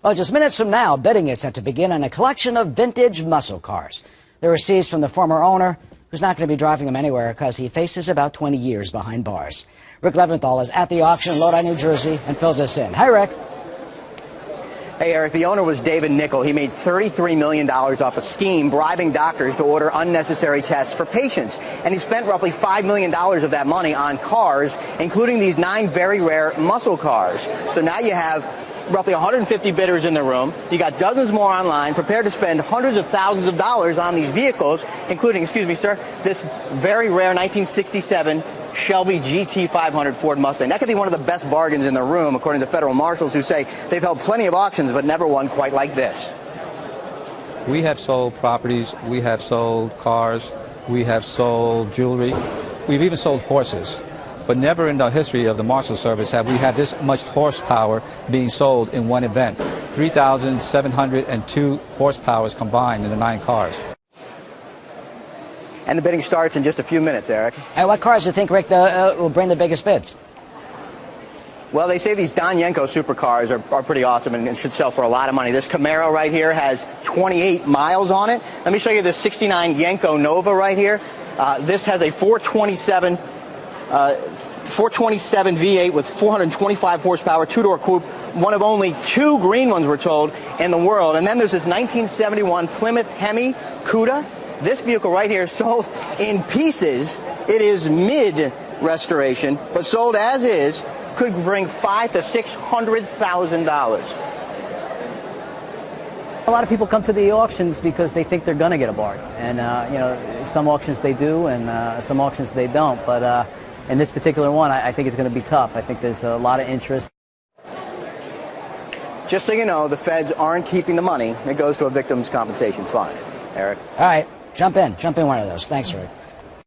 Well, just minutes from now, bidding is set to begin on a collection of vintage muscle cars. They were seized from the former owner, who's not going to be driving them anywhere because he faces about 20 years behind bars. Rick Levanthal is at the auction in Lodi, New Jersey, and fills us in. Hi, Rick. Hey, Eric, the owner was David Nickel. He made $33 million off a scheme bribing doctors to order unnecessary tests for patients. And he spent roughly $5 million of that money on cars, including these 9 very rare muscle cars. So now you have roughly 150 bidders in the room. You got dozens more online, prepared to spend hundreds of thousands of dollars on these vehicles, including, excuse me, sir, this very rare 1967 Shelby GT500 Ford Mustang. That could be one of the best bargains in the room, according to federal marshals, who say they've held plenty of auctions, but never one quite like this. We have sold properties, we have sold cars, we have sold jewelry, we've even sold horses. But never in the history of the Marshal Service have we had this much horsepower being sold in one event. 3,702 horsepowers combined in the 9 cars. And the bidding starts in just a few minutes, Eric. And what cars do you think, Rick, will bring the biggest bids? Well, they say these Don Yenko supercars are pretty awesome and should sell for a lot of money. This Camaro right here has 28 miles on it. Let me show you this 69 Yenko Nova right here. This has a 427 V8 with 425 horsepower, 2-door coupe, one of only 2 green ones, we're told, in the world. And then there's this 1971 Plymouth Hemi Cuda. This vehicle right here sold in pieces. It is mid-restoration, but sold as is, could bring $500,000 to $600,000. A lot of people come to the auctions because they think they're going to get a bargain. And, you know, some auctions they do and some auctions they don't. But in this particular one, I think it's going to be tough. I think there's a lot of interest. Just so you know, the feds aren't keeping the money. It goes to a victim's compensation fund. Eric? All right. Jump in one of those. Thanks, Rick.